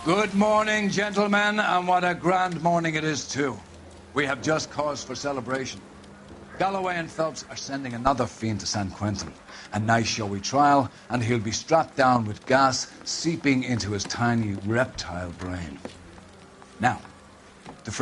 Good morning, gentlemen, and what a grand morning it is, too. We have just cause for celebration. Galloway and Phelps are sending another fiend to San Quentin. A nice showy trial, and he'll be strapped down with gas seeping into his tiny reptile brain. Now, the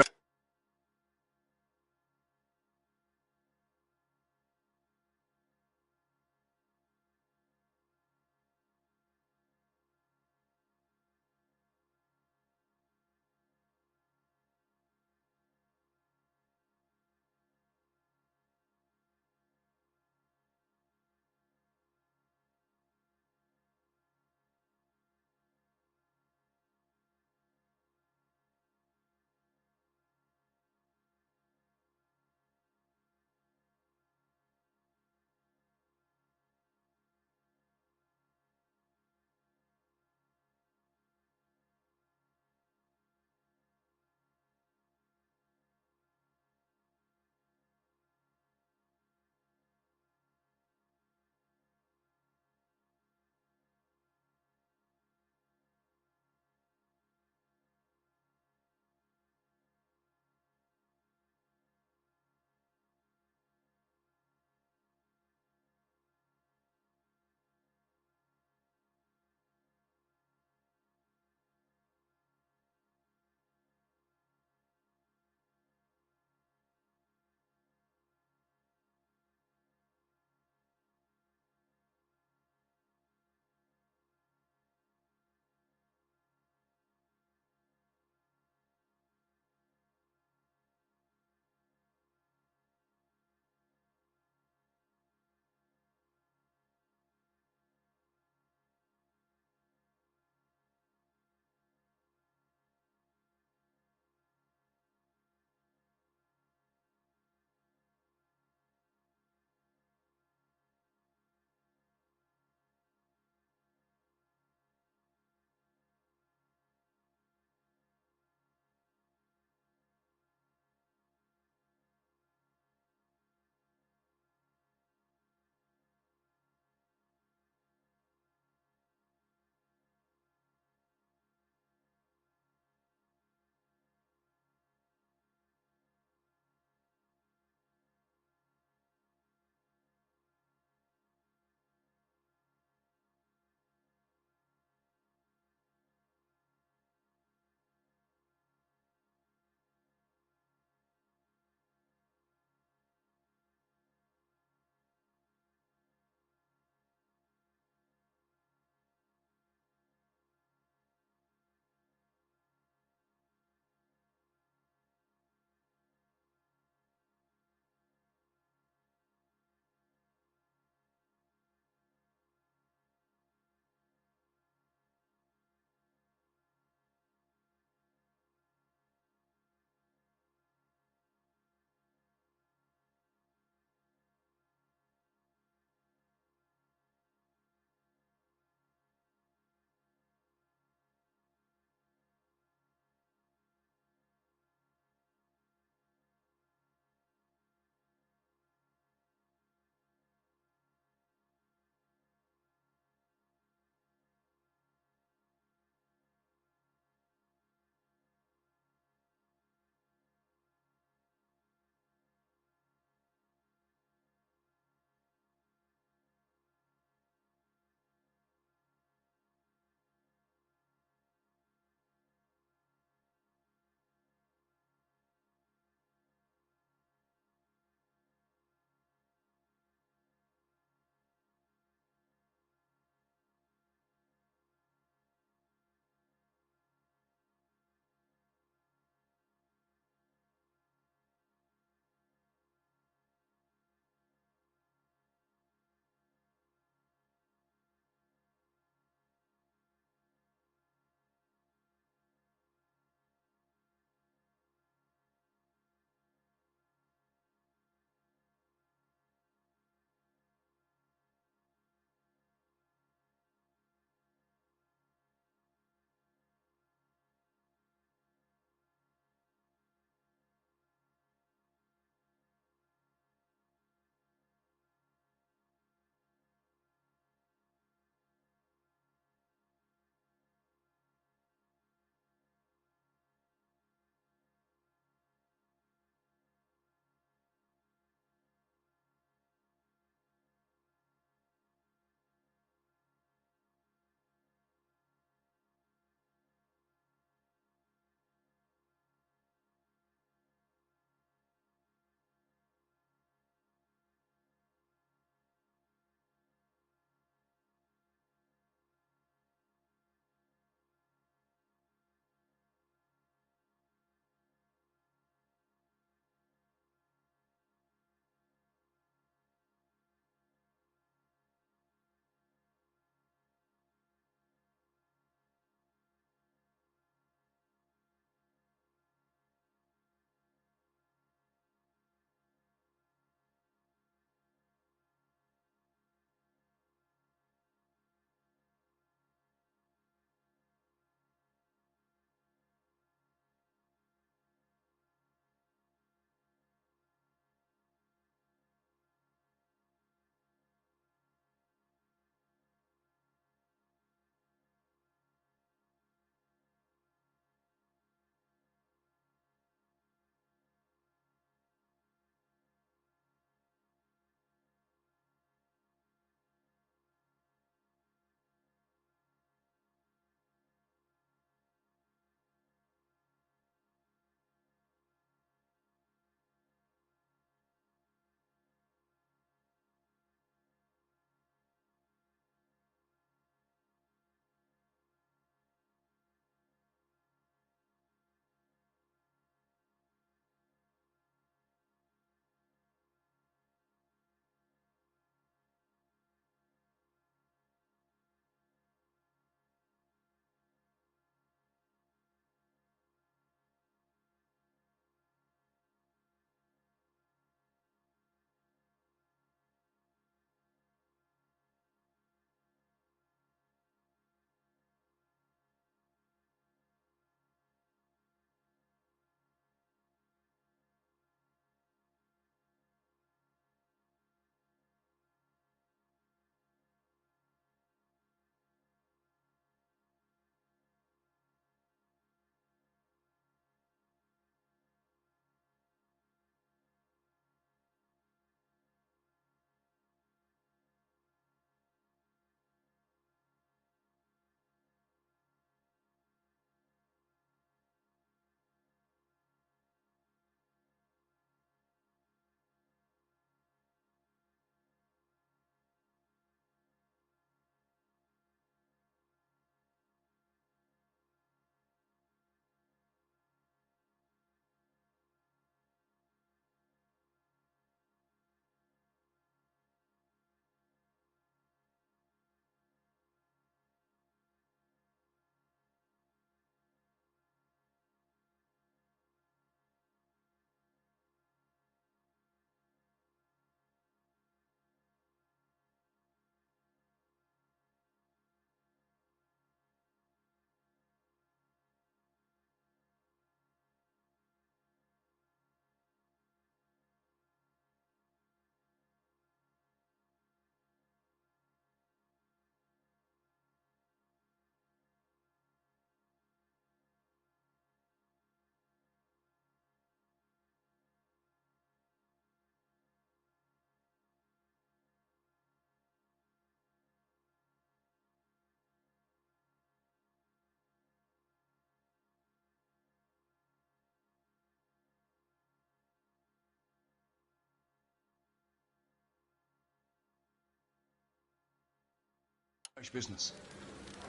Business.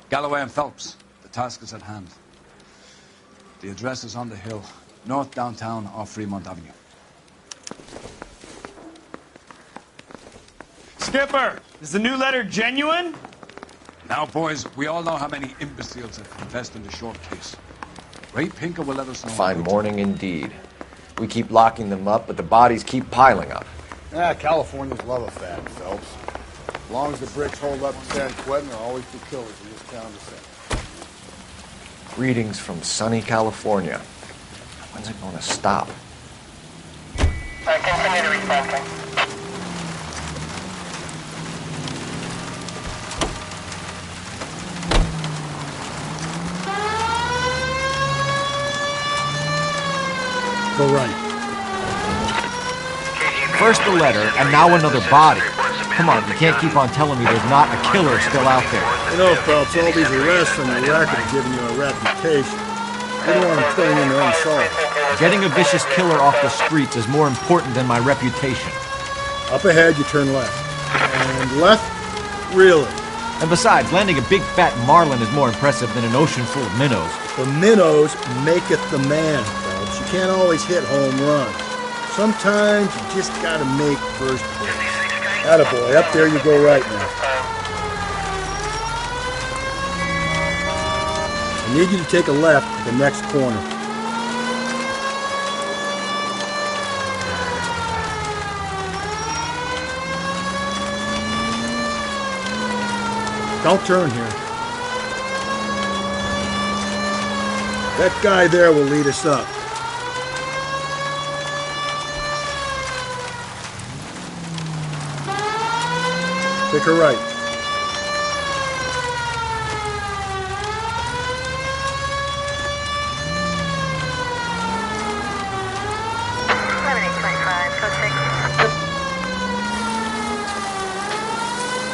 Galloway and Phelps, the task is at hand. The address is on the hill, north downtown off Fremont Avenue. Skipper, is the new letter genuine? Now, boys, we all know how many imbeciles have confessed in the short case. Ray Pinker will let us know. Fine morning indeed. We keep locking them up, but the bodies keep piling up. Californians love a fad, Phelps. As long as the bricks hold up in San Quentin, there are always two killers in this town to send. Greetings from sunny California. When's it going to stop? Continue to respond, sir. Go right. First the letter, and now another body. Come on, you can't keep on telling me there's not a killer still out there. You know, Phelps, all these arrests and the racket have given you a reputation. You don't want them playing in their own salt. Getting a vicious killer off the streets is more important than my reputation. Up ahead, you turn left. And left? Really? And besides, landing a big fat marlin is more impressive than an ocean full of minnows. The minnows maketh the man, Phelps. You can't always hit home runs. Sometimes you just gotta make first place. Attaboy, up there you go right now. I need you to take a left at the next corner. Don't turn here. That guy there will lead us up. Take a right.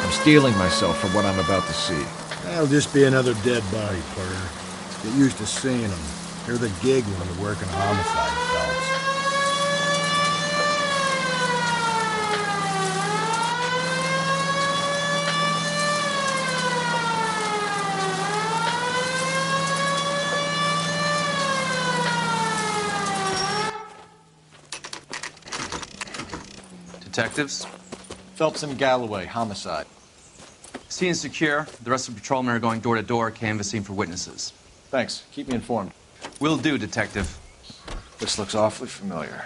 I'm steeling myself for what I'm about to see. That'll just be another dead body, Porter. Get used to seeing them. They're the gig when you're working homicide, Phelps. Detectives? Phelps and Galloway, homicide. Scene is secure. The rest of the patrolmen are going door to door, canvassing for witnesses. Thanks. Keep me informed. Will do, Detective. This looks awfully familiar.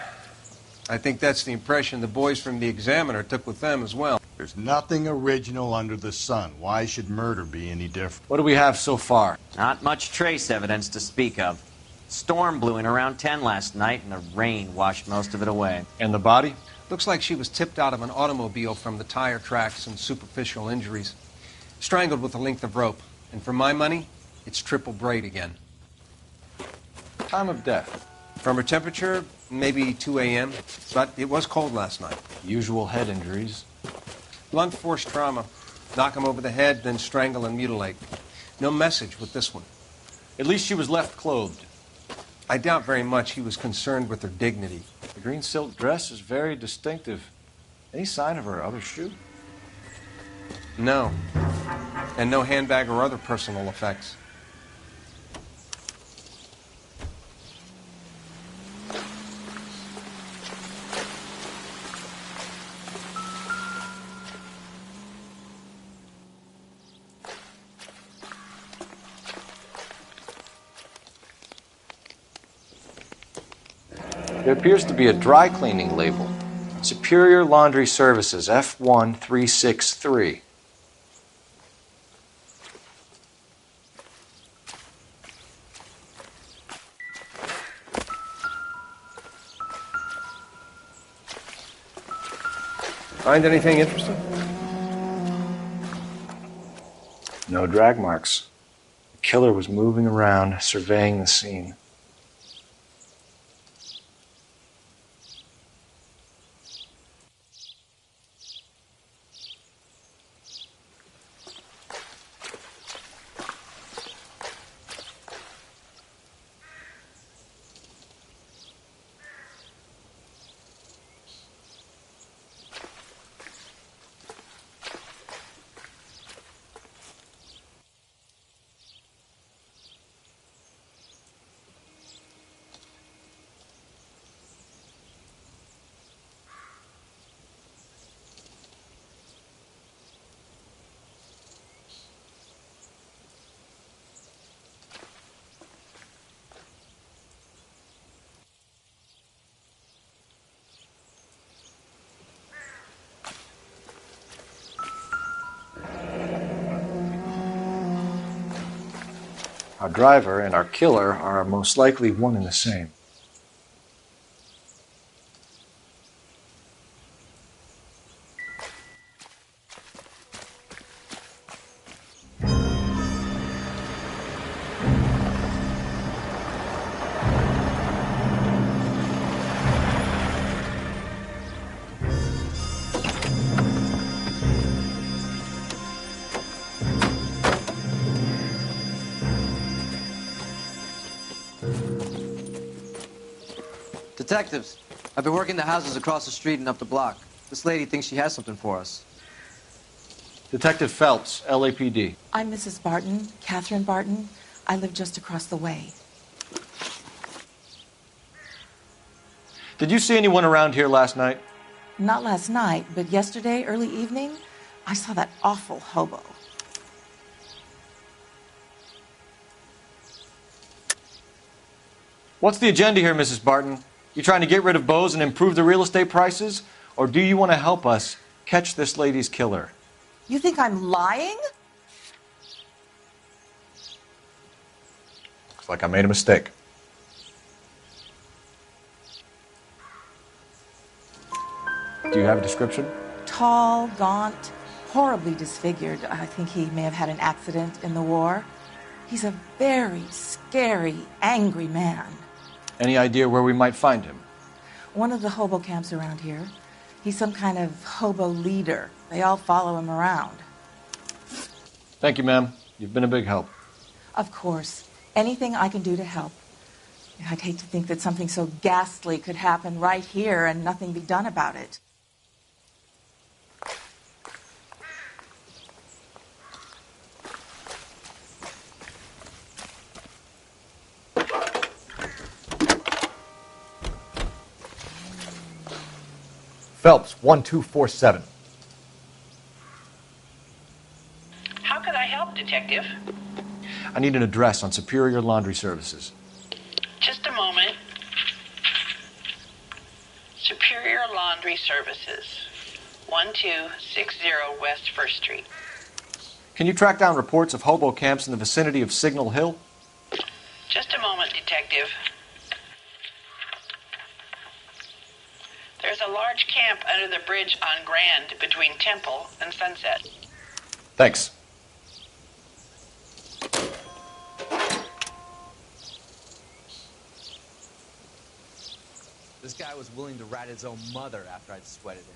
I think that's the impression the boys from the Examiner took with them as well. There's nothing original under the sun. Why should murder be any different? What do we have so far? Not much trace evidence to speak of. Storm blew in around 10 last night, and the rain washed most of it away. And the body? Looks like she was tipped out of an automobile from the tire tracks and superficial injuries. Strangled with a length of rope. And for my money, it's triple braid again. Time of death? From her temperature, maybe 2 a.m., but it was cold last night. Usual head injuries. Blunt force trauma. Knock him over the head, then strangle and mutilate. No message with this one. At least she was left clothed. I doubt very much he was concerned with her dignity. The green silk dress is very distinctive. Any sign of her other shoe? No. And no handbag or other personal effects. There appears to be a dry cleaning label. Superior Laundry Services, F1363. Find anything interesting? No drag marks. The killer was moving around, surveying the scene. Our driver and our killer are most likely one and the same. Detectives, I've been working the houses across the street and up the block. This lady thinks she has something for us. Detective Phelps, LAPD. I'm Mrs. Barton, Catherine Barton. I live just across the way. Did you see anyone around here last night? Not last night, but yesterday, early evening, I saw that awful hobo. What's the agenda here, Mrs. Barton? You trying to get rid of Bose and improve the real estate prices? Or do you want to help us catch this lady's killer? You think I'm lying? Looks like I made a mistake. Do you have a description? Tall, gaunt, horribly disfigured. I think he may have had an accident in the war. He's a very scary, angry man. Any idea where we might find him? One of the hobo camps around here. He's some kind of hobo leader. They all follow him around. Thank you, ma'am. You've been a big help. Of course. Anything I can do to help. I'd hate to think that something so ghastly could happen right here and nothing be done about it. Phelps, 1247. How can I help, Detective? I need an address on Superior Laundry Services. Just a moment. Superior Laundry Services, 1260 West 1st Street. Can you track down reports of hobo camps in the vicinity of Signal Hill? Just a moment, Detective. There's a large camp under the bridge on Grand between Temple and Sunset. Thanks. This guy was willing to rat his own mother after I'd sweated him.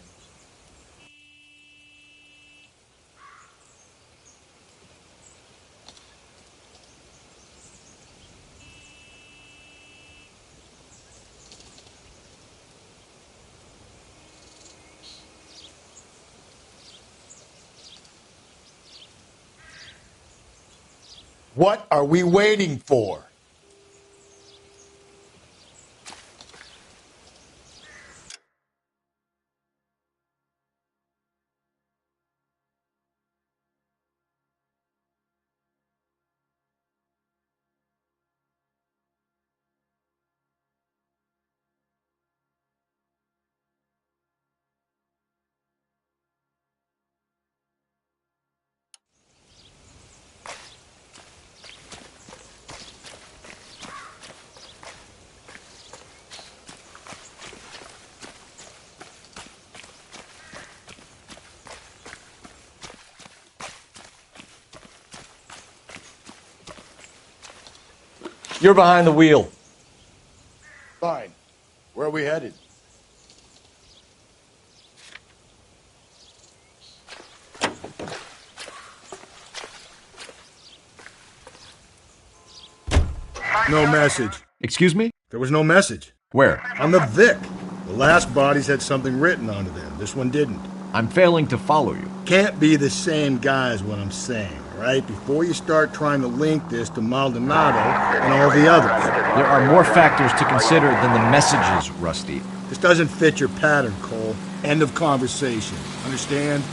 What are we waiting for? You're behind the wheel. Fine. Where are we headed? No message. Excuse me? There was no message. Where? On the Vic. The last bodies had something written onto them. This one didn't. I'm failing to follow you. Can't be the same guy is what I'm saying, right? Before you start trying to link this to Maldonado and all the others. There are more factors to consider than the messages, Rusty. This doesn't fit your pattern, Cole. End of conversation. Understand?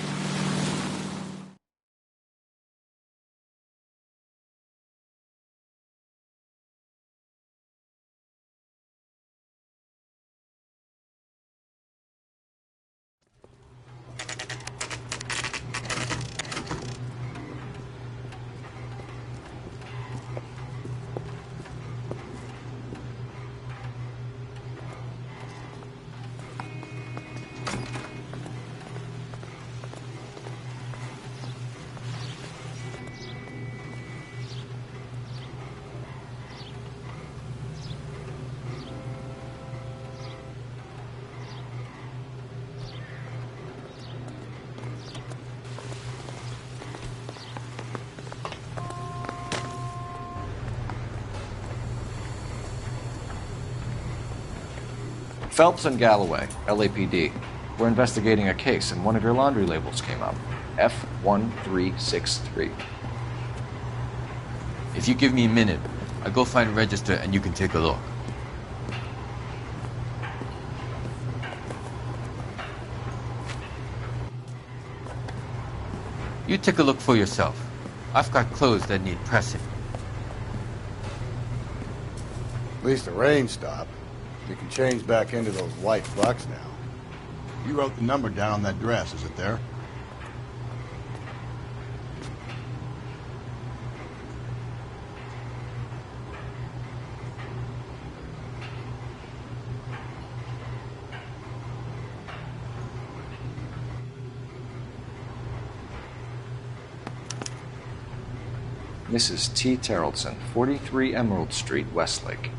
Phelps and Galloway, LAPD. We're investigating a case, and one of your laundry labels came up. F1363. If you give me a minute, I'll go find a register and you can take a look. You take a look for yourself. I've got clothes that need pressing. At least the rain stopped. You can change back into those white bucks now. You wrote the number down on that dress, is it there? Mrs. T. Terrellson, 43 Emerald Street, Westlake.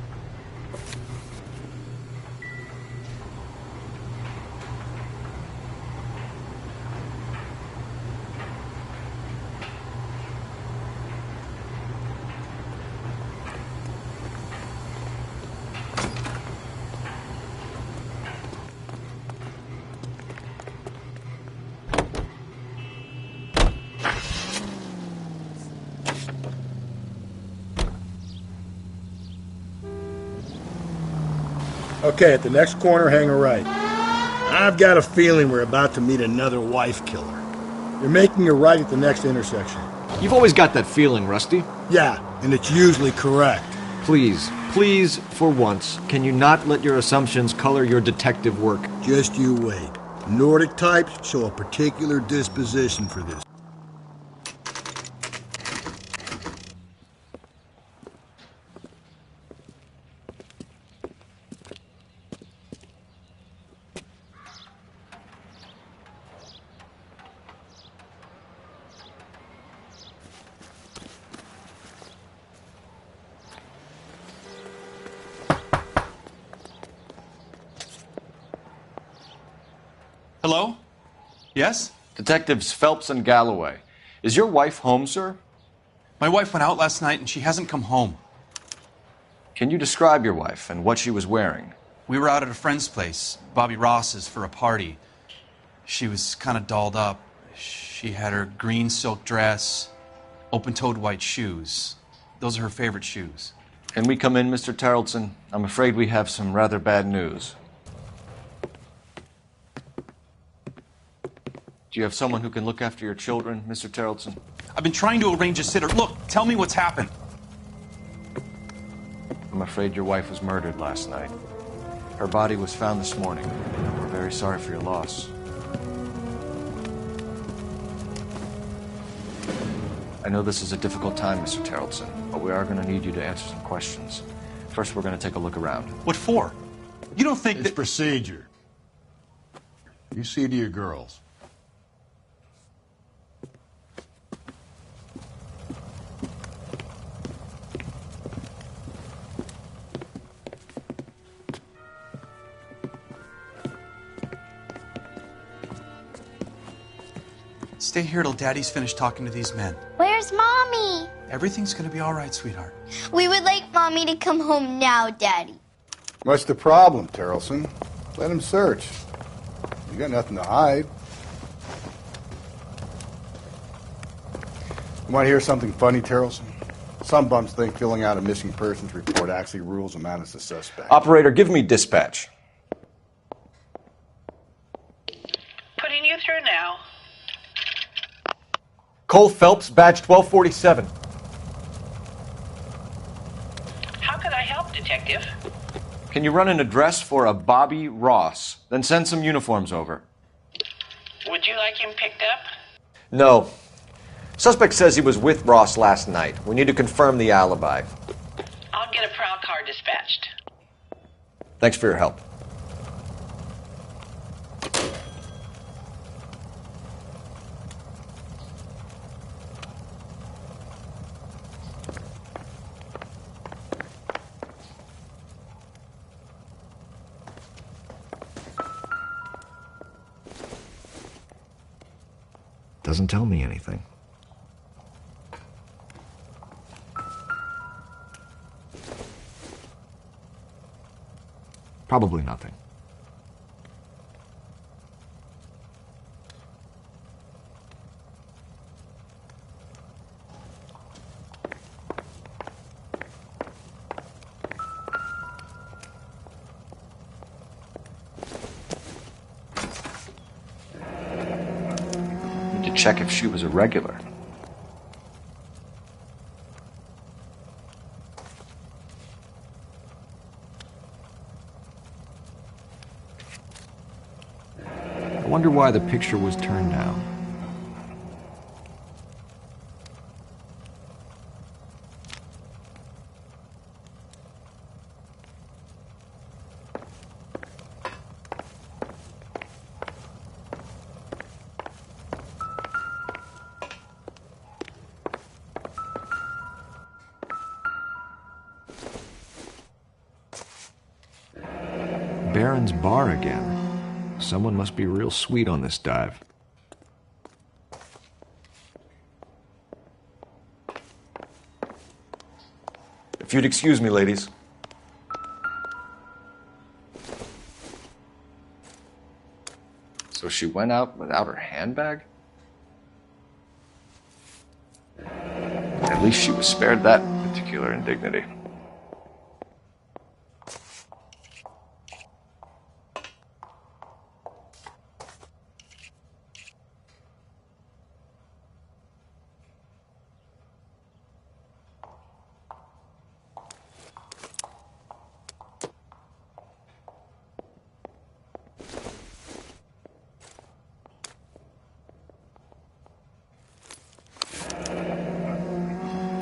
Okay, at the next corner, hang a right. I've got a feeling we're about to meet another wife killer. You're making a right at the next intersection. You've always got that feeling, Rusty. Yeah, and it's usually correct. Please, for once, can you not let your assumptions color your detective work? Just you wait. Nordic types show a particular disposition for this. Hello? Yes? Detectives Phelps and Galloway. Is your wife home, sir? My wife went out last night and she hasn't come home. Can you describe your wife and what she was wearing? We were out at a friend's place, Bobby Ross's, for a party. She was kind of dolled up. She had her green silk dress, open-toed white shoes. Those are her favorite shoes. Can we come in, Mr. Terrellson? I'm afraid we have some rather bad news. Do you have someone who can look after your children, Mr. Terrellson? I've been trying to arrange a sitter. Look, tell me what's happened. I'm afraid your wife was murdered last night. Her body was found this morning. We're very sorry for your loss. I know this is a difficult time, Mr. Terrellson, but we are going to need you to answer some questions. First, we're going to take a look around. What for? You don't think It's procedure. You see to your girls. Stay here till Daddy's finished talking to these men. Where's Mommy? Everything's gonna be all right, sweetheart. We would like Mommy to come home now, Daddy. What's the problem, Terrellson? Let him search. You got nothing to hide. You want to hear something funny, Terrellson? Some bums think filling out a missing persons report actually rules a man as a suspect. Operator, give me dispatch. Putting you through now. Cole Phelps, badge 1247. How can I help, Detective? Can you run an address for a Bobby Ross? Then send some uniforms over. Would you like him picked up? No. Suspect says he was with Ross last night. We need to confirm the alibi. I'll get a prowl car dispatched. Thanks for your help. Doesn't tell me anything. Probably nothing. to check if she was a regular. I wonder why the picture was turned down. Baron's bar again. Someone must be real sweet on this dive. If you'd excuse me, ladies. So she went out without her handbag? At least she was spared that particular indignity.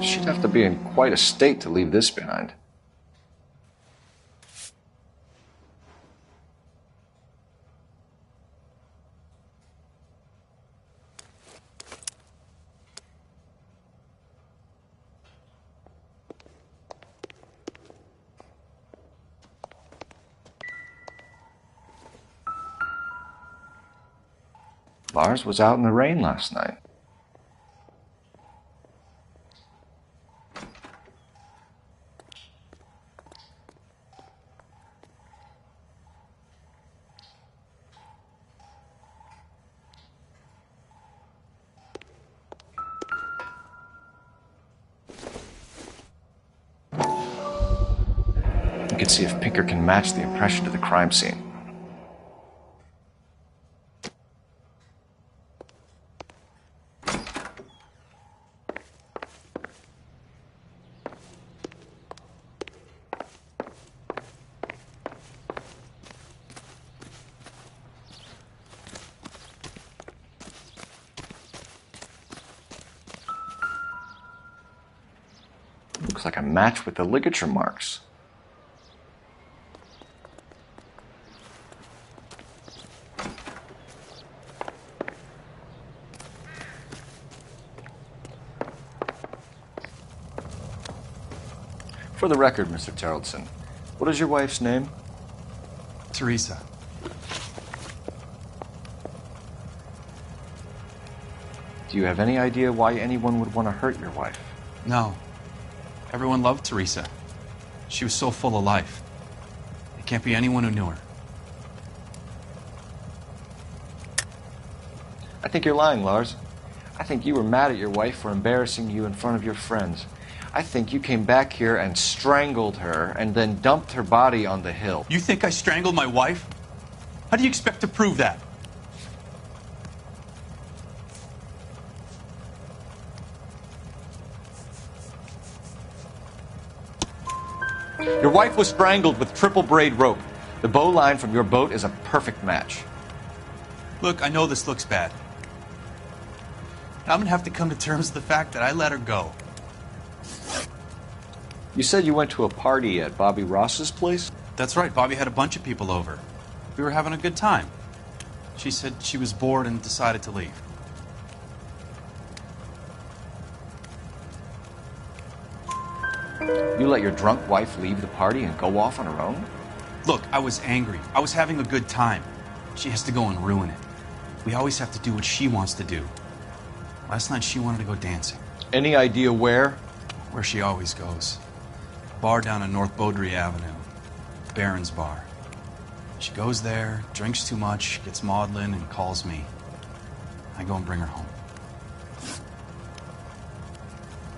She'd have to be in quite a state to leave this behind. Lars was out in the rain last night. You can see if Pinker can match the impression to the crime scene. Looks like a match with the ligature marks. For the record, Mr. Terrelson, what is your wife's name? Teresa. Do you have any idea why anyone would want to hurt your wife? No. Everyone loved Teresa. She was so full of life. It can't be anyone who knew her. I think you're lying, Lars. I think you were mad at your wife for embarrassing you in front of your friends. I think you came back here and strangled her and then dumped her body on the hill. You think I strangled my wife? How do you expect to prove that? Your wife was strangled with triple braid rope. The bow line from your boat is a perfect match. Look, I know this looks bad. I'm gonna have to come to terms with the fact that I let her go. You said you went to a party at Bobby Ross's place? That's right, Bobby had a bunch of people over. We were having a good time. She said she was bored and decided to leave. You let your drunk wife leave the party and go off on her own? Look, I was angry. I was having a good time. She has to go and ruin it. We always have to do what she wants to do. Last night she wanted to go dancing. Any idea where? Where she always goes. Bar down on North Beaudry Avenue. Baron's bar. She goes there, drinks too much, gets maudlin, and calls me. I go and bring her home.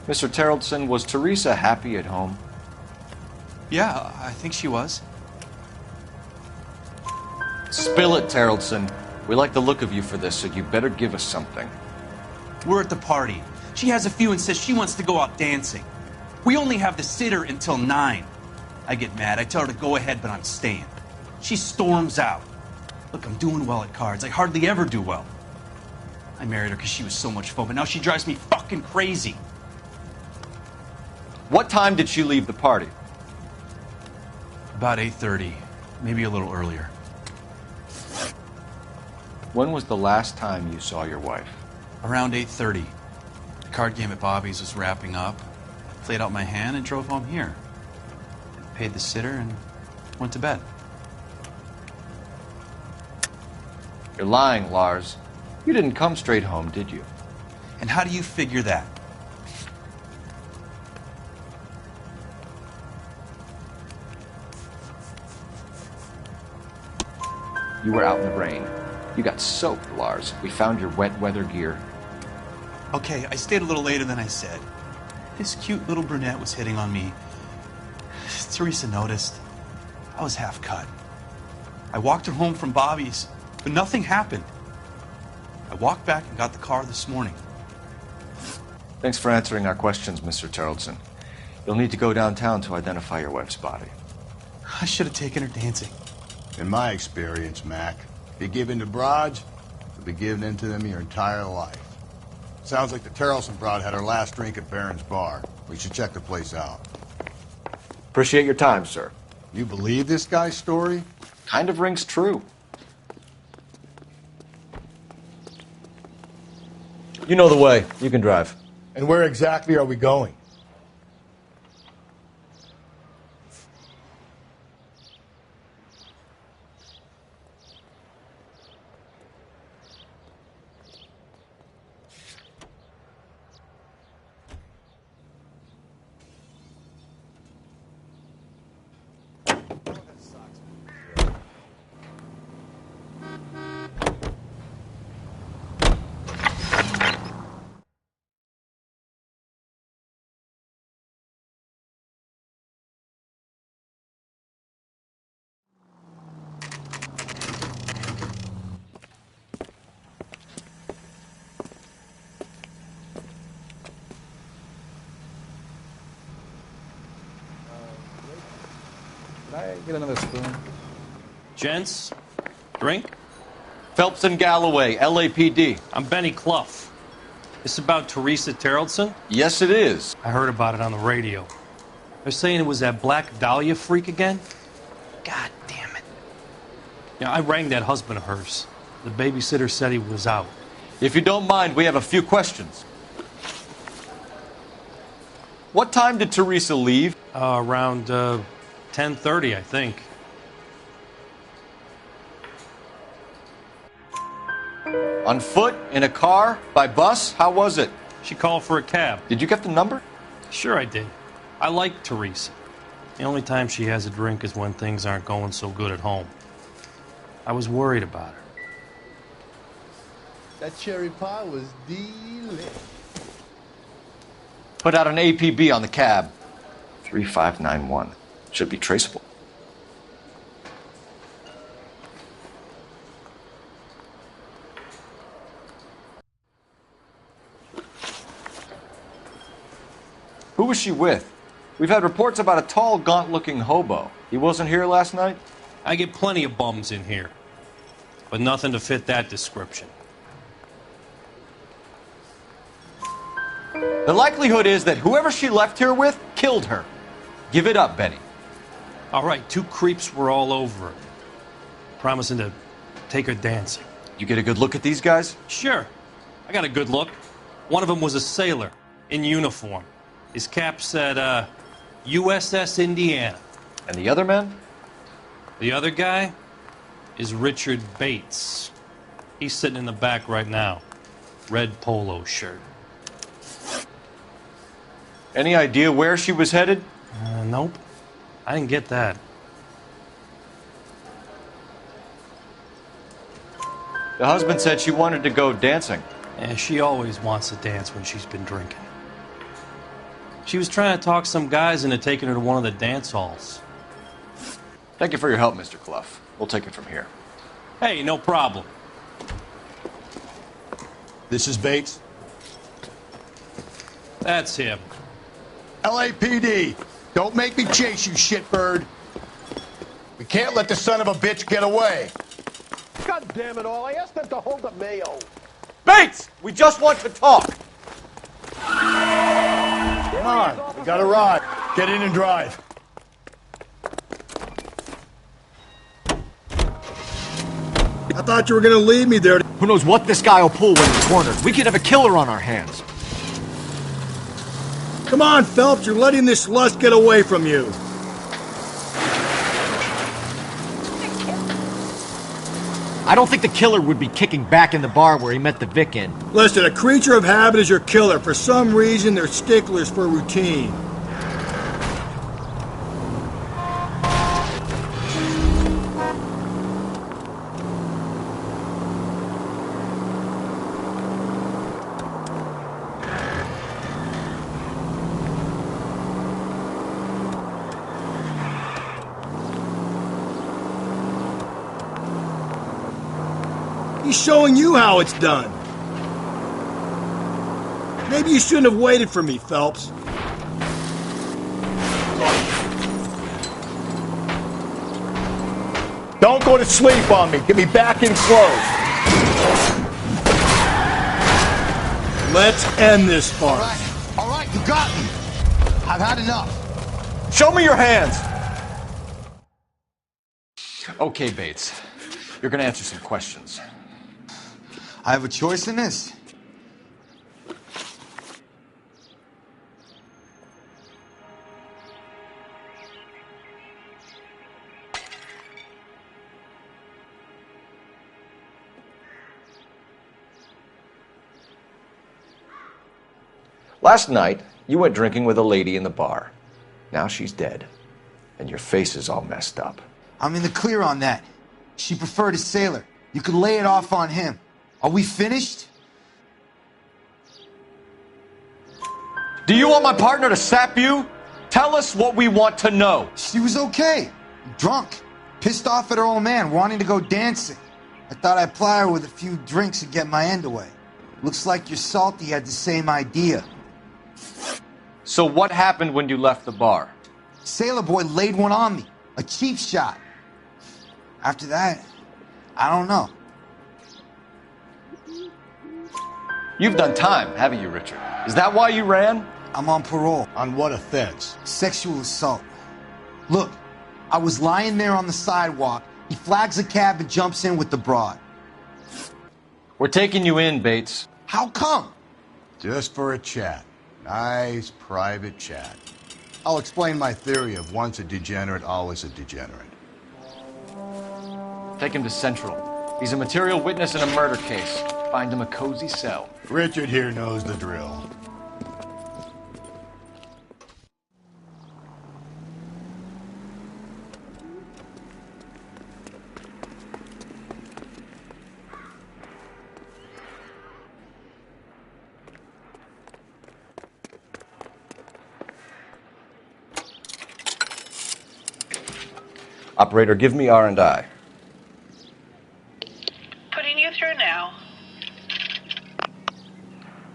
Mr. Terrelson, was Teresa happy at home? Yeah, I think she was. Spill it, Terrelson. We like the look of you for this, so you better give us something. We're at the party. She has a few and says she wants to go out dancing. We only have the sitter until 9. I get mad. I tell her to go ahead, but I'm staying. She storms out. Look, I'm doing well at cards. I hardly ever do well. I married her because she was so much fun, but now she drives me fucking crazy. What time did she leave the party? About 8:30, maybe a little earlier. When was the last time you saw your wife? Around 8:30. The card game at Bobby's was wrapping up. I played out my hand and drove home here. Paid the sitter and went to bed. You're lying, Lars. You didn't come straight home, did you? And how do you figure that? You were out in the rain. You got soaked, Lars. We found your wet weather gear. Okay, I stayed a little later than I said. This cute little brunette was hitting on me. Teresa noticed. I was half cut. I walked her home from Bobby's, but nothing happened. I walked back and got the car this morning. Thanks for answering our questions, Mr. Tarleton. You'll need to go downtown to identify your wife's body. I should have taken her dancing. In my experience, Mac, if you give in to broads, you'll be giving in to them your entire life. Sounds like the Tarleton broad had her last drink at Barron's Bar. We should check the place out. Appreciate your time, sir. You believe this guy's story? Kind of rings true. You know the way. You can drive. And where exactly are we going? Can I get another spoon? Gents, drink? Phelps and Galloway, LAPD. I'm Benny Clough. This about Teresa Tarleton? Yes, it is. I heard about it on the radio. They're saying it was that Black Dahlia freak again? God damn it. Yeah, I rang that husband of hers. The babysitter said he was out. If you don't mind, we have a few questions. What time did Teresa leave? Around 10:30, I think. On foot? In a car? By bus? How was it? She called for a cab. Did you get the number? Sure I did. I like Teresa. The only time she has a drink is when things aren't going so good at home. I was worried about her. That cherry pie was delicious. Put out an APB on the cab. 3591. Should be traceable. Who was she with? We've had reports about a tall, gaunt-looking hobo. He wasn't here last night? I get plenty of bums in here, but nothing to fit that description. The likelihood is that whoever she left here with killed her. Give it up, Benny. All right, 2 creeps were all over her, promising to take her dancing. You get a good look at these guys? Sure. I got a good look. One of them was a sailor in uniform. His cap said, USS Indiana. And the other man? The other guy is Richard Bates. He's sitting in the back right now. Red polo shirt. Any idea where she was headed? Nope. I didn't get that. The husband said she wanted to go dancing. Yeah, she always wants to dance when she's been drinking. She was trying to talk some guys into taking her to one of the dance halls. Thank you for your help, Mr. Clough. We'll take it from here. Hey, no problem. This is Bates? That's him. LAPD, don't make me chase you, shitbird. We can't let the son of a bitch get away. God damn it all, I asked them to hold the mayo. Bates! We just want to talk! Come on, we got a ride. Get in and drive. I thought you were gonna leave me there. Who knows what this guy will pull when he's cornered? We could have a killer on our hands. Come on, Phelps, you're letting this lust get away from you. I don't think the killer would be kicking back in the bar where he met the Vic in. Listen, a creature of habit is your killer. For some reason, they're sticklers for routine. He's showing you how it's done. Maybe you shouldn't have waited for me, Phelps. Don't go to sleep on me. Get me back in close. Let's end this farce. All right, you got me. I've had enough. Show me your hands! Okay, Bates. You're gonna answer some questions. I have a choice in this. Last night, you went drinking with a lady in the bar. Now she's dead. And your face is all messed up. I'm in the clear on that. She preferred a sailor. You could lay it off on him. Are we finished? Do you want my partner to sap you? Tell us what we want to know. She was okay. Drunk. Pissed off at her old man, wanting to go dancing. I thought I'd ply her with a few drinks and get my end away. Looks like your Salty had the same idea. So what happened when you left the bar? Sailor boy laid one on me. A cheap shot. After that, I don't know. You've done time, haven't you, Richard? Is that why you ran? I'm on parole. On what offense? Sexual assault. Look, I was lying there on the sidewalk. He flags a cab and jumps in with the broad. We're taking you in, Bates. How come? Just for a chat. Nice private chat. I'll explain my theory of once a degenerate, always a degenerate. Take him to Central. He's a material witness in a murder case. Find him a cozy cell. Richard here knows the drill. Operator, give me R&I. Putting you through now.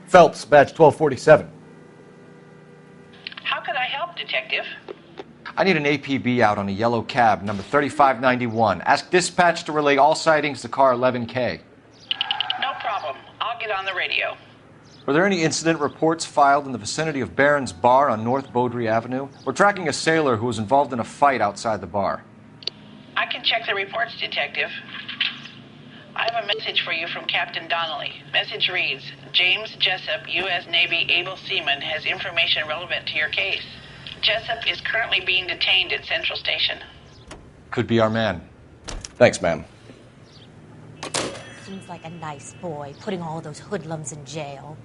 Phelps, badge 1247. How could I help, Detective? I need an APB out on a yellow cab, number 3591. Ask dispatch to relay all sightings to car 11K. No problem. I'll get on the radio. Were there any incident reports filed in the vicinity of Barron's Bar on North Beaudry Avenue? We're tracking a sailor who was involved in a fight outside the bar. I can check the reports, Detective. I have a message for you from Captain Donnelly. Message reads, James Jessup, U.S. Navy able seaman, has information relevant to your case. Jessup is currently being detained at Central Station. Could be our man. Thanks, ma'am. Seems like a nice boy, putting all those hoodlums in jail.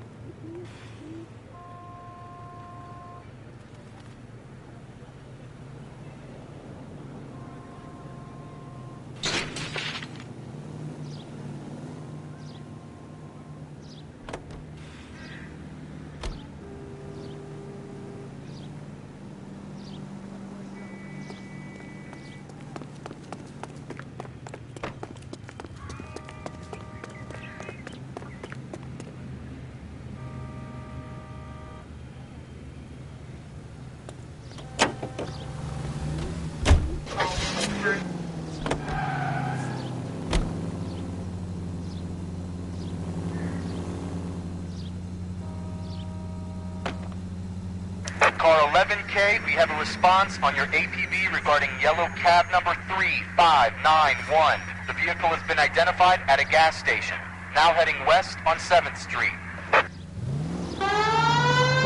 Car 11K, we have a response on your APB regarding yellow cab number 3591. The vehicle has been identified at a gas station. Now heading west on 7th Street.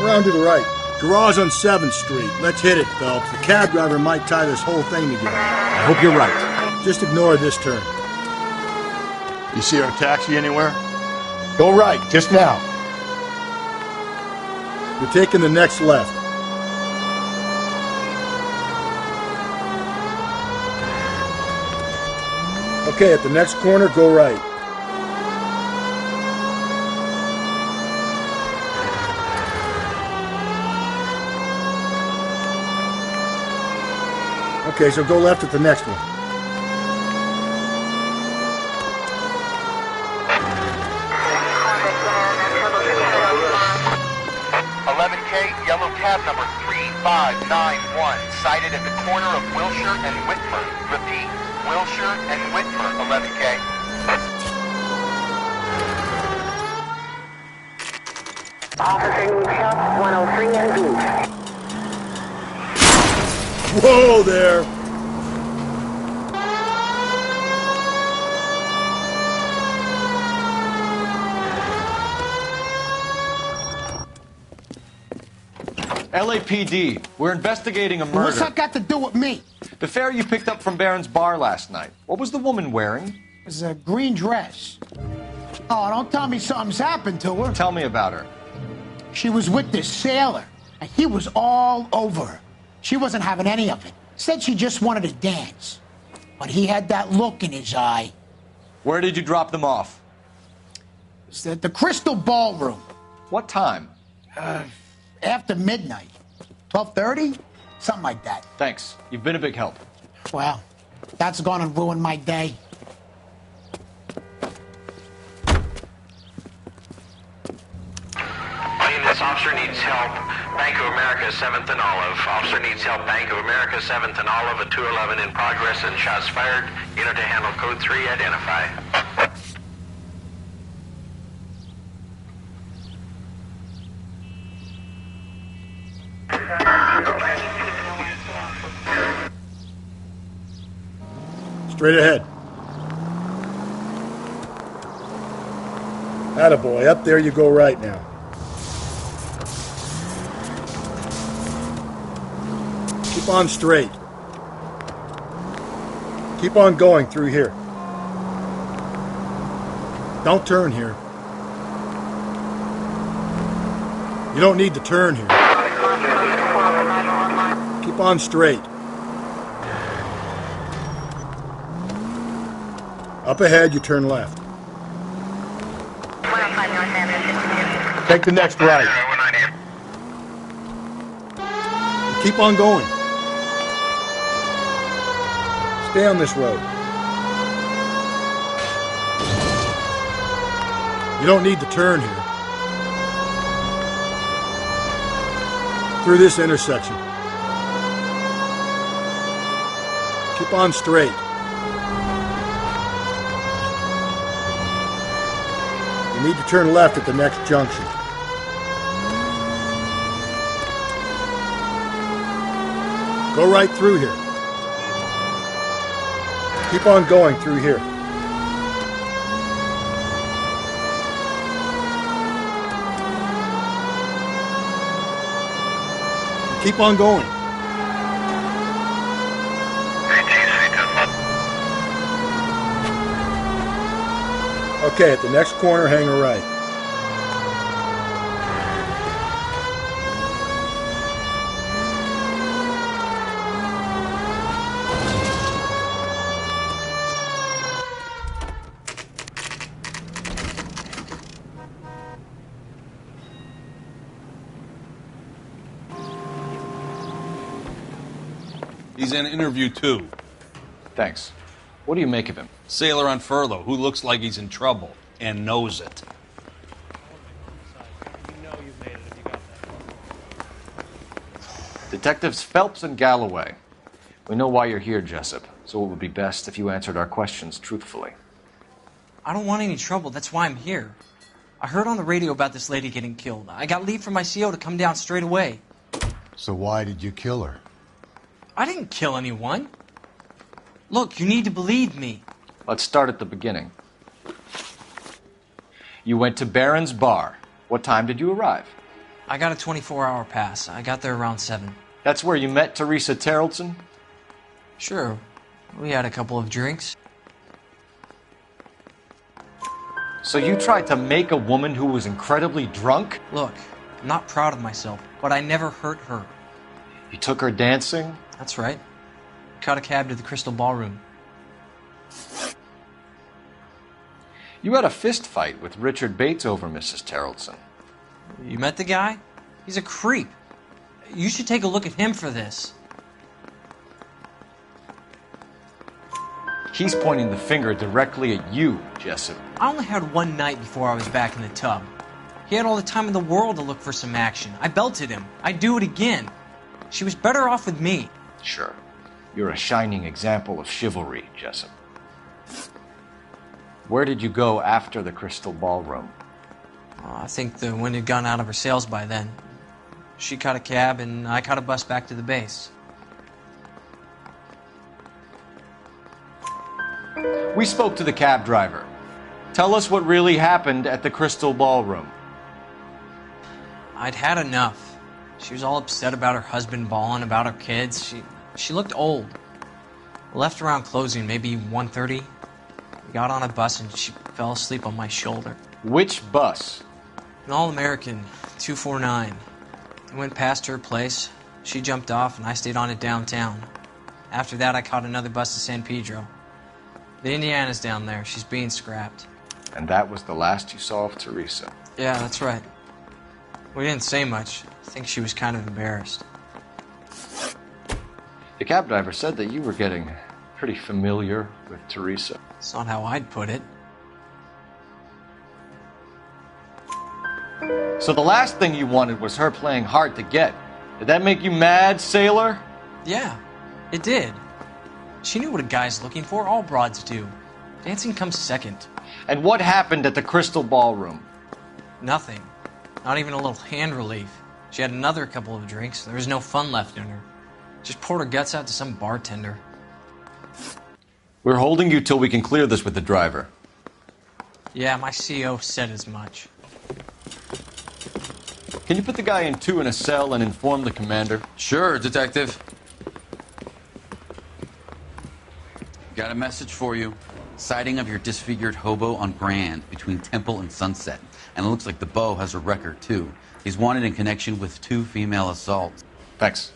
Around to the right. Garage on 7th Street. Let's hit it, Phelps. The cab driver might tie this whole thing together. I hope you're right. Just ignore this turn. You see our taxi anywhere? Go right, just now. You're taking the next left. Okay, at the next corner, go right. Okay, so go left at the next one. Yellow cab number 3591, sighted at the corner of Wilshire and Whitmer. Repeat, Wilshire and Whitmer, 11K. Officer needs help, 103 and B. Whoa there! LAPD, we're investigating a murder. What's that got to do with me? The fare you picked up from Barron's bar last night. What was the woman wearing? It was a green dress. Oh, don't tell me something's happened to her. Tell me about her. She was with this sailor, and he was all over her. She wasn't having any of it. Said she just wanted to dance. But he had that look in his eye. Where did you drop them off? It was at the Crystal Ballroom. What time? After midnight. 12:30? Something like that. Thanks. You've been a big help. Well, that's gonna ruin my day. This officer needs help. Bank of America, 7th and Olive. Officer needs help. Bank of America, 7th and Olive, at 211 in progress and shots fired. Unit to handle code 3, identify. Straight ahead. Attaboy, up there you go right now. Keep on straight. Keep on going through here. Don't turn here. You don't need to turn here. Keep on straight. Up ahead, you turn left. Take the next right. Keep on going. Stay on this road. You don't need to turn here. Through this intersection. Keep on straight. You need to turn left at the next junction. Go right through here. Keep on going through here. Keep on going. Okay, at the next corner, hang a right. He's in interview 2. Thanks. What do you make of him? Sailor on furlough who looks like he's in trouble and knows it. Detectives Phelps and Galloway. We know why you're here, Jessup, so it would be best if you answered our questions truthfully. I don't want any trouble. That's why I'm here. I heard on the radio about this lady getting killed. I got leave from my CO to come down straight away. So why did you kill her? I didn't kill anyone. Look, you need to believe me. Let's start at the beginning. You went to Barron's Bar. What time did you arrive? I got a 24-hour pass. I got there around 7. That's where you met Teresa Terrelson? Sure. We had a couple of drinks. So you tried to make a woman who was incredibly drunk? Look, I'm not proud of myself, but I never hurt her. You took her dancing? That's right. Caught a cab to the Crystal Ballroom. You had a fist fight with Richard Bates over Mrs. Terrelson. You met the guy? He's a creep. You should take a look at him for this. He's pointing the finger directly at you, Jessup. I only had one night before I was back in the tub. He had all the time in the world to look for some action. I belted him. I'd do it again. She was better off with me. Sure. You're a shining example of chivalry, Jessup. Where did you go after the Crystal Ballroom? I think the wind had gone out of her sails by then. She caught a cab, and I caught a bus back to the base. We spoke to the cab driver. Tell us what really happened at the Crystal Ballroom. I'd had enough. She was all upset about her husband bawling about her kids. She looked old. Left around closing, maybe 1:30. We got on a bus and she fell asleep on my shoulder. Which bus? An All-American, 249. I went past her place. She jumped off and I stayed on it downtown. After that, I caught another bus to San Pedro. The Indiana's down there. She's being scrapped. And that was the last you saw of Teresa? Yeah, that's right. We didn't say much. I think she was kind of embarrassed. The cab driver said that you were getting pretty familiar with Teresa. It's not how I'd put it. So the last thing you wanted was her playing hard to get. Did that make you mad, sailor? Yeah, it did. She knew what a guy's looking for. All broads do. Dancing comes second. And what happened at the Crystal Ballroom? Nothing. Not even a little hand relief. She had another couple of drinks. There was no fun left in her. Just poured her guts out to some bartender. We're holding you till we can clear this with the driver. Yeah, my CO said as much. Can you put the guy in 2 in a cell and inform the commander? Sure, Detective. Got a message for you. Sighting of your disfigured hobo on Grand between Temple and Sunset. And it looks like the Beau has a record, too. He's wanted in connection with 2 female assaults. Thanks.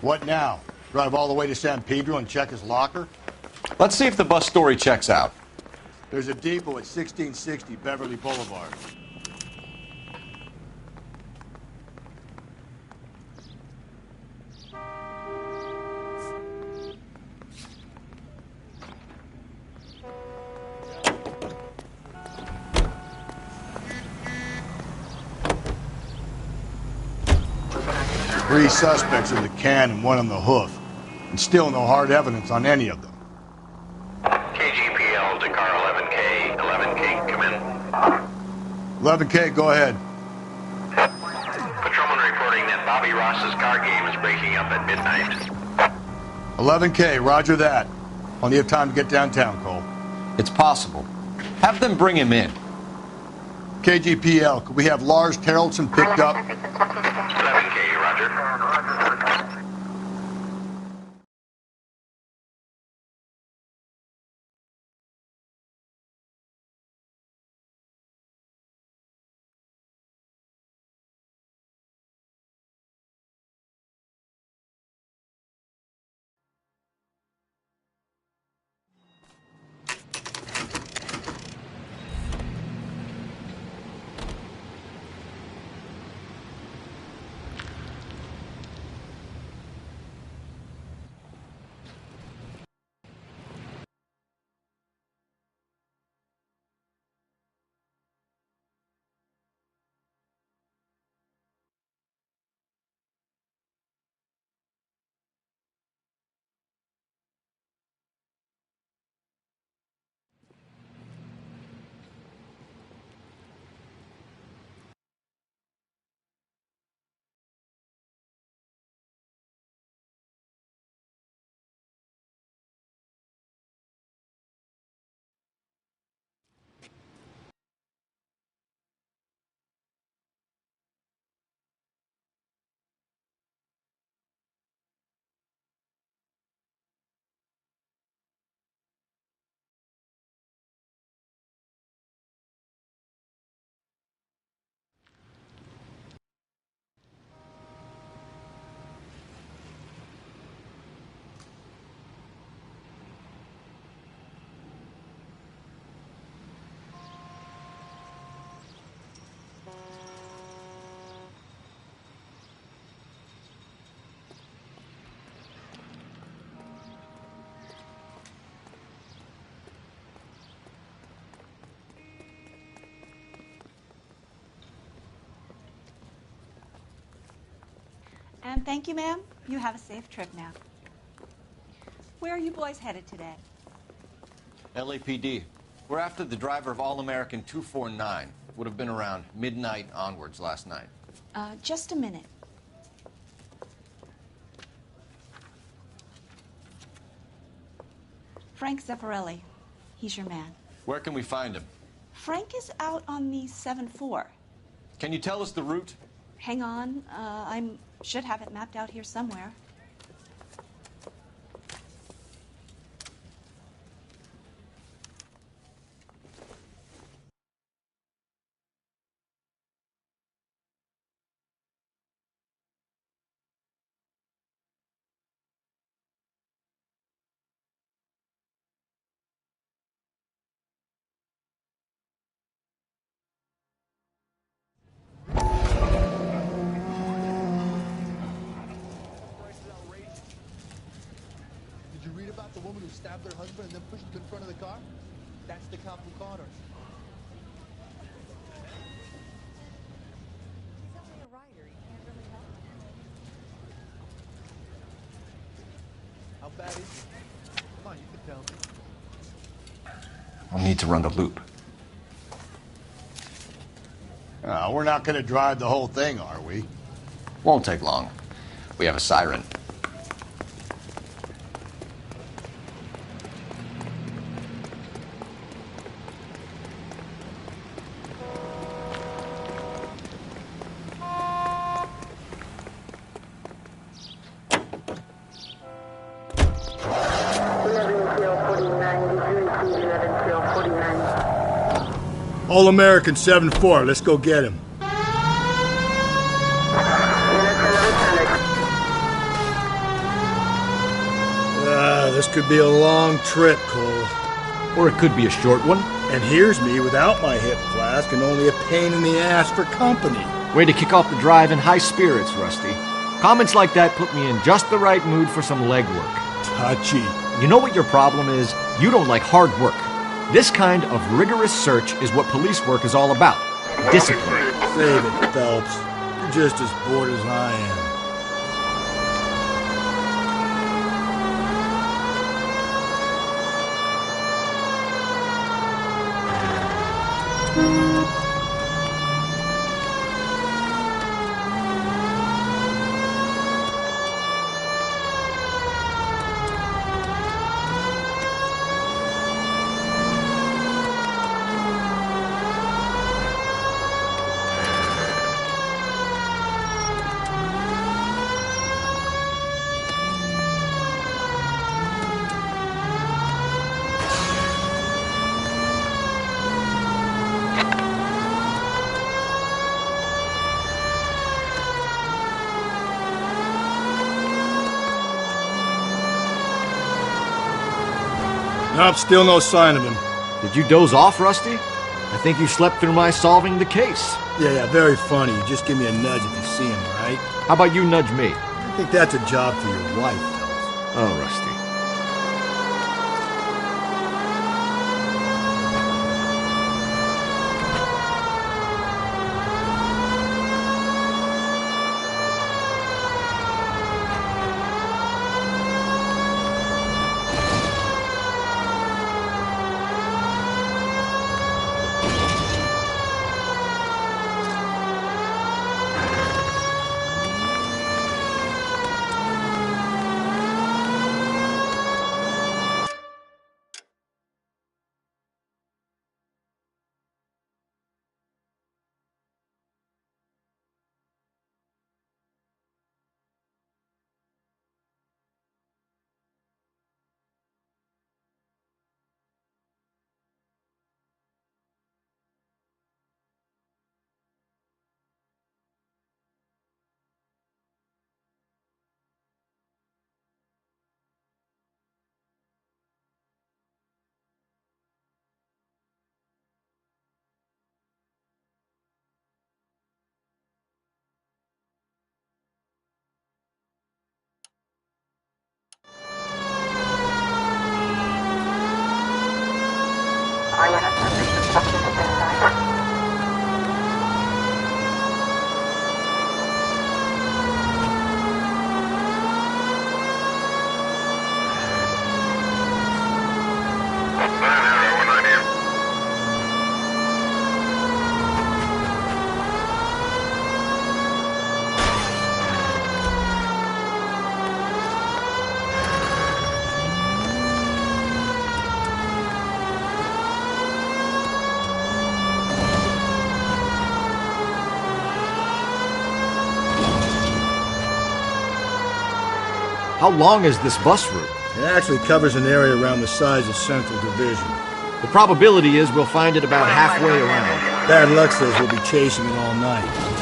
What now? Drive all the way to San Pedro and check his locker? Let's see if the bus story checks out. There's a depot at 1660 Beverly Boulevard. Three suspects in the can and 1 on the hoof. And still no hard evidence on any of them. KGPL to car 11K. 11K, come in. 11K, go ahead. Patrolman reporting that Bobby Ross's car game is breaking up at midnight. 11K, roger that. Plenty of time to get downtown, Cole. It's possible. Have them bring him in. KGPL, could we have Lars Terrelson picked up? 11K, roger. And thank you, ma'am. You have a safe trip now. Where are you boys headed today? LAPD. We're after the driver of All-American 249. Would have been around midnight onwards last night. Just a minute. Frank Zeffirelli. He's your man. Where can we find him? Frank is out on the 7-4. Can you tell us the route? Hang on. I should have it mapped out here somewhere. Did you read about the woman who stabbed her husband and then pushed him in front of the car? That's the cop who caught her. He's only a writer. He can't really help it. How bad is it? Come on, you can tell me. I'll need to run the loop. We're not going to drive the whole thing, are we? Won't take long. We have a siren. All-American 7-4. Let's go get him. This could be a long trip, Cole. Or it could be a short one. And here's me without my hip flask and only a pain in the ass for company. Way to kick off the drive in high spirits, Rusty. Comments like that put me in just the right mood for some legwork. Touchy. You know what your problem is? You don't like hard work. This kind of rigorous search is what police work is all about. Discipline. Save it, Phelps. You're just as bored as I am. Nope, still no sign of him. Did you doze off, Rusty? I think you slept through my solving the case. Yeah, very funny. You just give me a nudge if you see him, right? How about you nudge me? I think that's a job for your wife, Phelps. Oh, Rusty. How long is this bus route? It actually covers an area around the size of Central Division. The probability is we'll find it about halfway around. Bad luck says we'll be chasing it all night.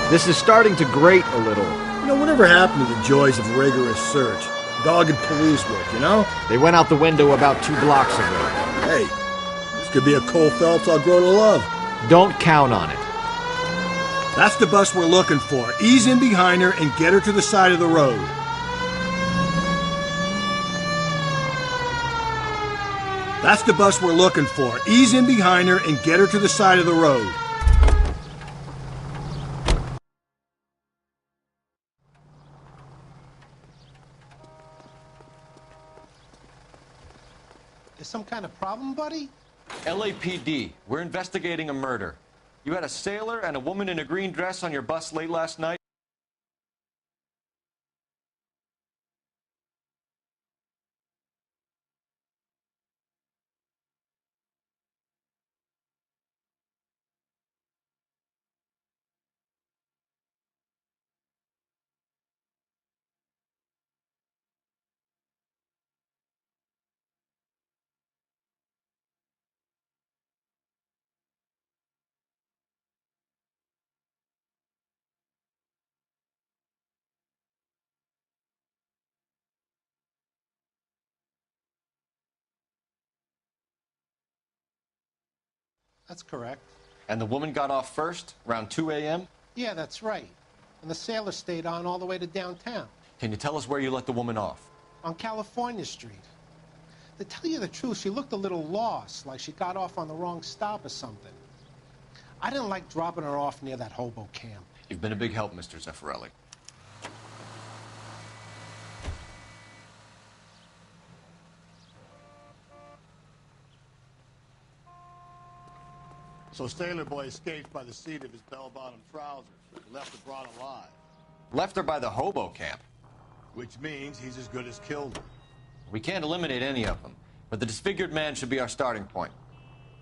This is starting to grate a little. You know, whatever happened to the joys of rigorous search? Dogged police work, you know? They went out the window about 2 blocks ago. Hey, this could be a Cole Phelps I'll grow to love. Don't count on it. That's the bus we're looking for. Ease in behind her and get her to the side of the road. That's the bus we're looking for. Ease in behind her and get her to the side of the road. Is some kind of problem, buddy? LAPD, we're investigating a murder. You had a sailor and a woman in a green dress on your bus late last night? That's correct. And the woman got off first, around 2 a.m.? Yeah, that's right. And the sailor stayed on all the way to downtown. Can you tell us where you let the woman off? On California Street. To tell you the truth, she looked a little lost, like she got off on the wrong stop or something. I didn't like dropping her off near that hobo camp. You've been a big help, Mr. Zeffirelli. So Sailor Boy escaped by the seat of his bell-bottom trousers. He left the broad alive. Left her by the hobo camp. Which means he's as good as killed her. We can't eliminate any of them, but the disfigured man should be our starting point.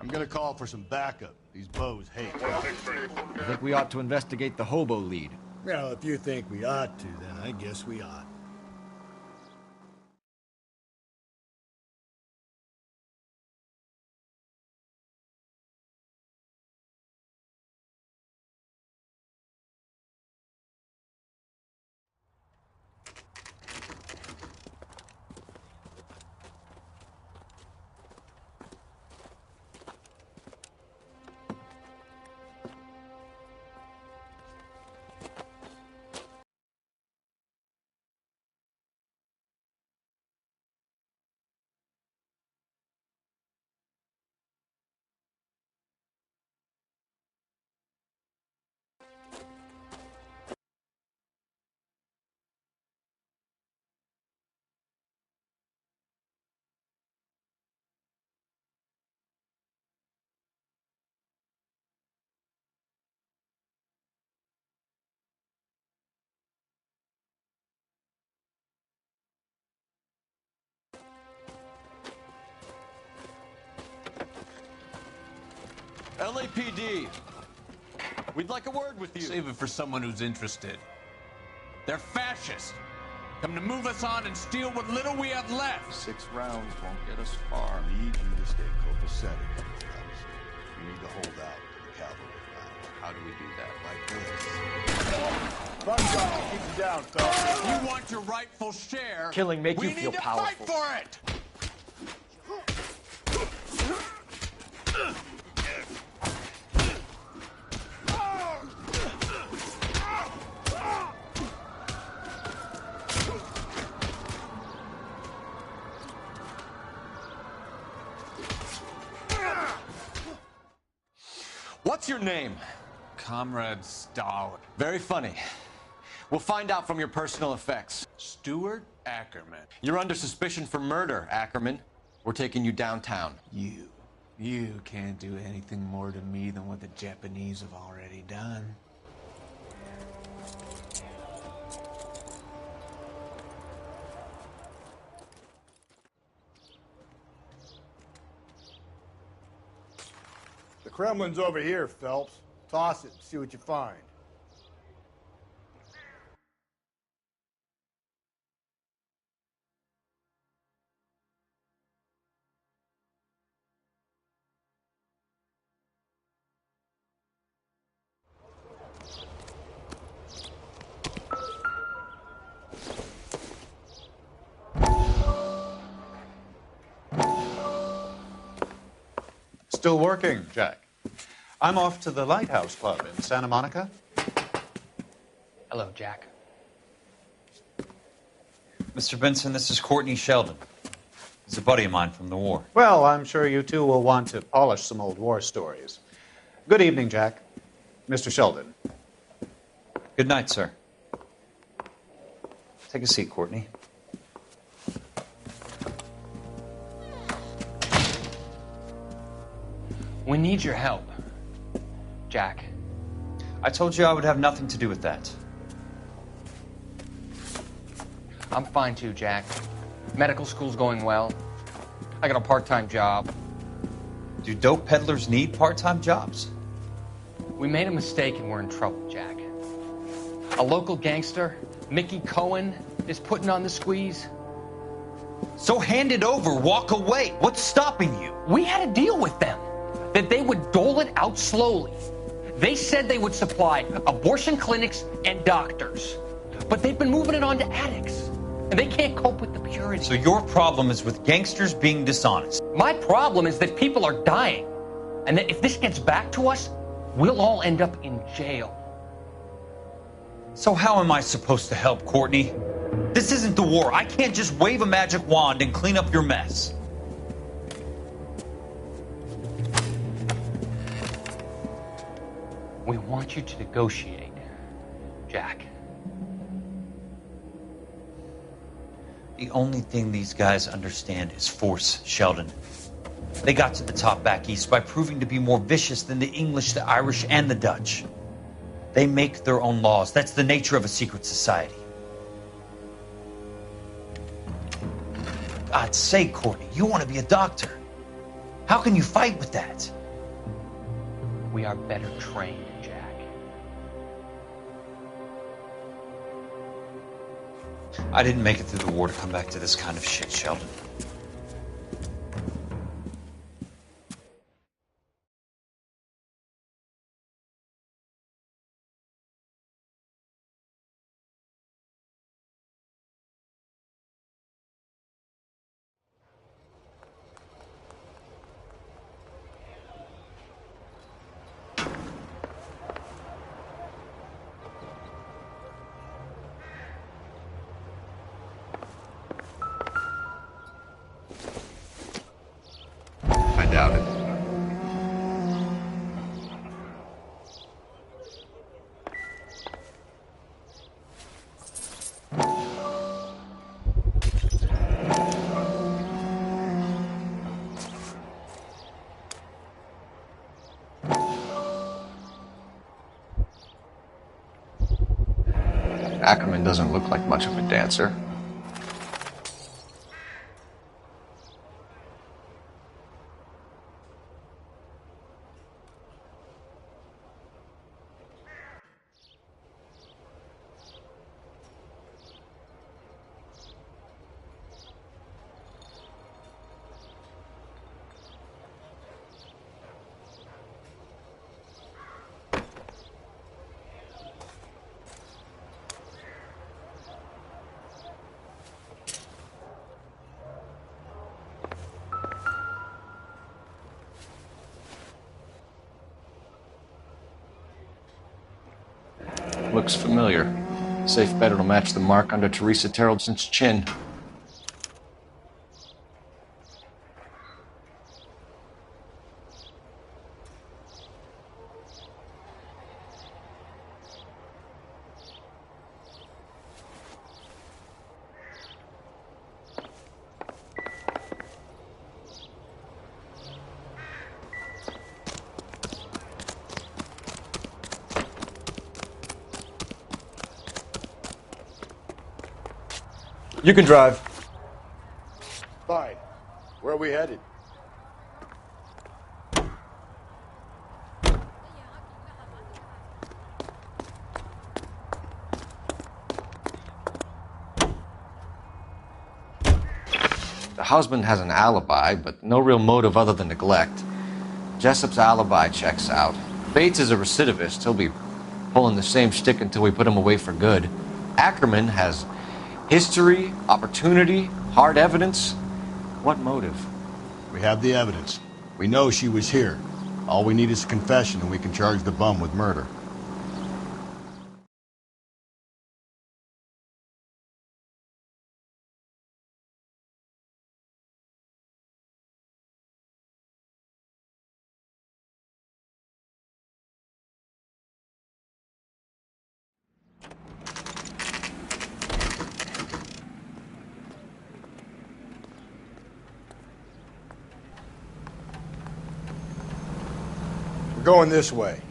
I'm gonna call for some backup. These bows hate. I think we ought to investigate the hobo lead. Well, if you think we ought to, then I guess we ought. LAPD, we'd like a word with you. Save it for someone who's interested. They're fascists. Come to move us on and steal what little we have left. 6 rounds won't get us far. I need you to stay copacetic, fellas. You need to hold out to the cavalry round. How do we do that? Like this. Run down, keep them down, fellas. You want your rightful share. Killing make we you feel need to powerful. fight for it. What's your name? Comrade Stalin. Very funny. We'll find out from your personal effects. Stuart Ackerman. You're under suspicion for murder, Ackerman. We're taking you downtown. You can't do anything more to me than what the Japanese have already done. The Kremlin's over here, Phelps. Toss it and see what you find. Still working, Jack. I'm off to the Lighthouse Club in Santa Monica. Hello, Jack. Mr. Benson, this is Courtney Sheldon. He's a buddy of mine from the war. Well, I'm sure you two will want to polish some old war stories. Good evening, Jack. Mr. Sheldon. Good night, sir. Take a seat, Courtney. We need your help, Jack. I told you I would have nothing to do with that. I'm fine too, Jack. Medical school's going well. I got a part-time job. Do dope peddlers need part-time jobs? We made a mistake and we're in trouble, Jack. A local gangster, Mickey Cohen, is putting on the squeeze. So hand it over, walk away. What's stopping you? We had a deal with them that they would dole it out slowly. They said they would supply abortion clinics and doctors, but they've been moving it on to addicts, and they can't cope with the purity. So your problem is with gangsters being dishonest. My problem is that people are dying, and that if this gets back to us, we'll all end up in jail. So how am I supposed to help, Courtney? This isn't the war. I can't just wave a magic wand and clean up your mess. We want you to negotiate, Jack. The only thing these guys understand is force, Sheldon. They got to the top back east by proving to be more vicious than the English, the Irish, and the Dutch. They make their own laws. That's the nature of a secret society. God's sake, Courtney, you want to be a doctor. How can you fight with that? We are better trained, Jack. I didn't make it through the war to come back to this kind of shit, Sheldon. I doubt it. Ackerman doesn't look like much of a dancer. Looks familiar. Safe bet it'll match the mark under Teresa Terrelson's chin. You can drive. Fine. Where are we headed? The husband has an alibi, but no real motive other than neglect. Jessup's alibi checks out. Bates is a recidivist. He'll be pulling the same shtick until we put him away for good. Ackerman has history, opportunity, hard evidence. What motive? We have the evidence. We know she was here. All we need is a confession, and we can charge the bum with murder. We're going this way.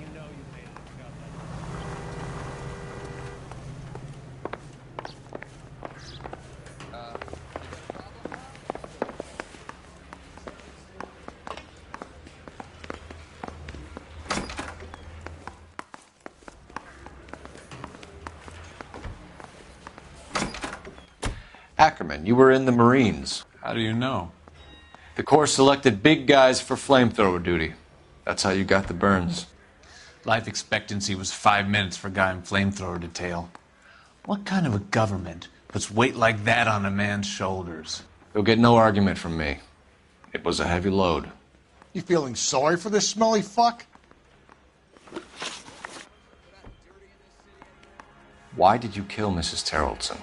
Ackerman, you were in the Marines. How do you know? The Corps selected big guys for flamethrower duty. That's how you got the burns. Life expectancy was 5 minutes for a guy in flamethrower detail. What kind of a government puts weight like that on a man's shoulders? You'll get no argument from me. It was a heavy load. You feeling sorry for this smelly fuck? Why did you kill Mrs. Terrellson?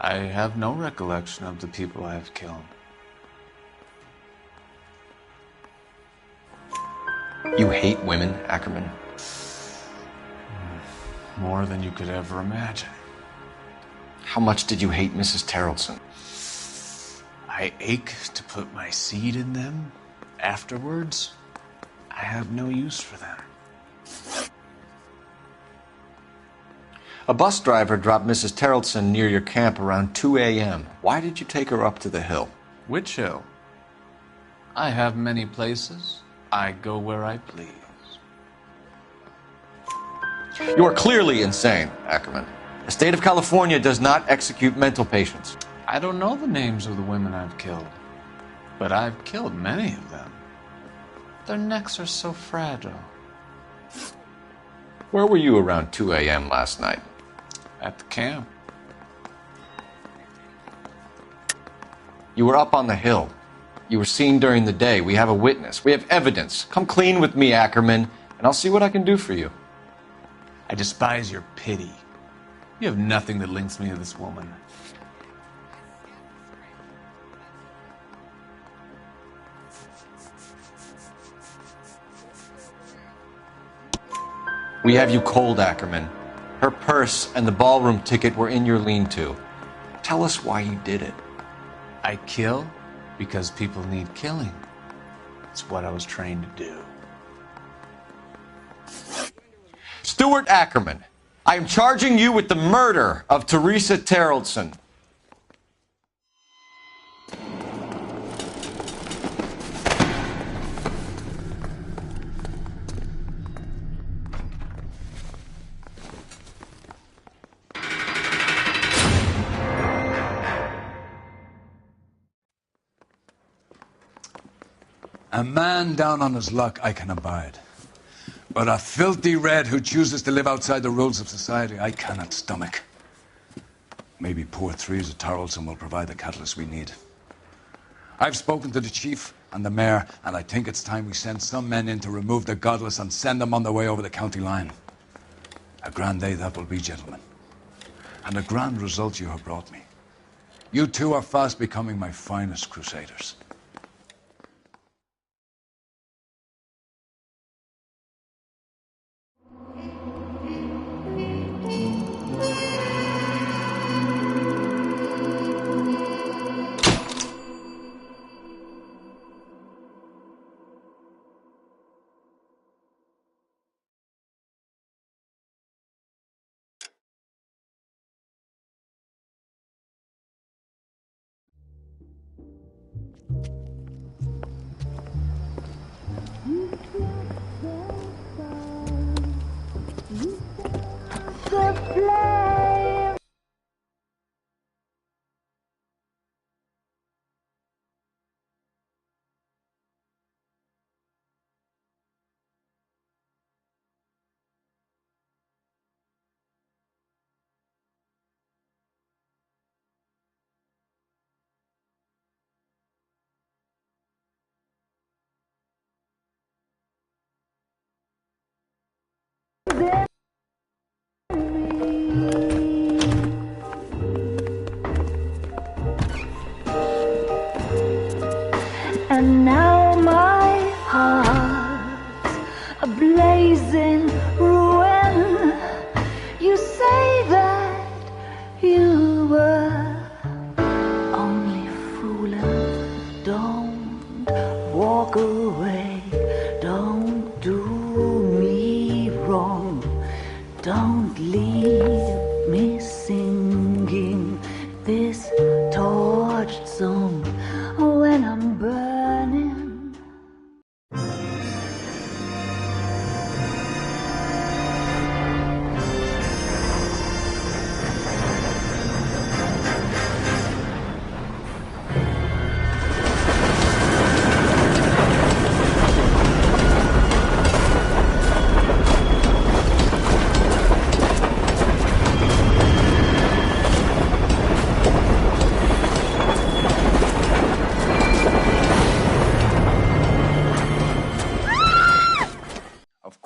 I have no recollection of the people I have killed. You hate women, Ackerman? More than you could ever imagine. How much did you hate Mrs. Terrellson? I ache to put my seed in them. Afterwards, I have no use for them. A bus driver dropped Mrs. Terrellson near your camp around 2 a.m. Why did you take her up to the hill? Which hill? I have many places. I go where I please. You are clearly insane, Ackerman. The state of California does not execute mental patients. I don't know the names of the women I've killed, but I've killed many of them. Their necks are so fragile. Where were you around 2 a.m. last night? At the camp. You were up on the hill. You were seen during the day. We have a witness. We have evidence. Come clean with me, Ackerman, and I'll see what I can do for you. I despise your pity. You have nothing that links me to this woman. We have you cold, Ackerman. Her purse and the ballroom ticket were in your lean-to. Tell us why you did it. I kill because people need killing. It's what I was trained to do. Stuart Ackerman, I am charging you with the murder of Teresa Terrellson. A man down on his luck I can abide. But a filthy red who chooses to live outside the rules of society I cannot stomach. Maybe poor Teresa Tarleton will provide the catalyst we need. I've spoken to the chief and the mayor, and I think it's time we send some men in to remove the godless and send them on their way over the county line. A grand day that will be, gentlemen. And a grand result you have brought me. You two are fast becoming my finest crusaders.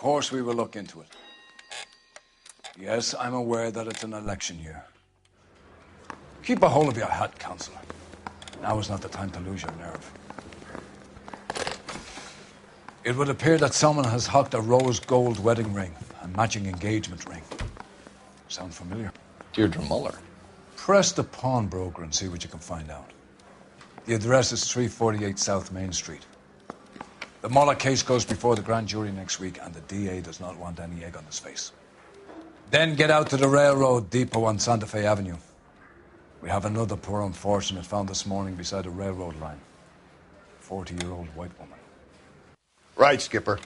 course we will look into it. Yes, I'm aware that it's an election year. Keep a hold of your hat, Counselor. Now is not the time to lose your nerve. It would appear that someone has hocked a rose gold wedding ring and matching engagement ring. Sound familiar? Deirdre Muller. Press the pawnbroker and see what you can find out. The address is 348 South Main Street. The Muller case goes before the grand jury next week, and the DA does not want any egg on his face. Then get out to the railroad depot on Santa Fe Avenue. We have another poor unfortunate found this morning beside a railroad line. 40-year-old white woman. Right, Skipper.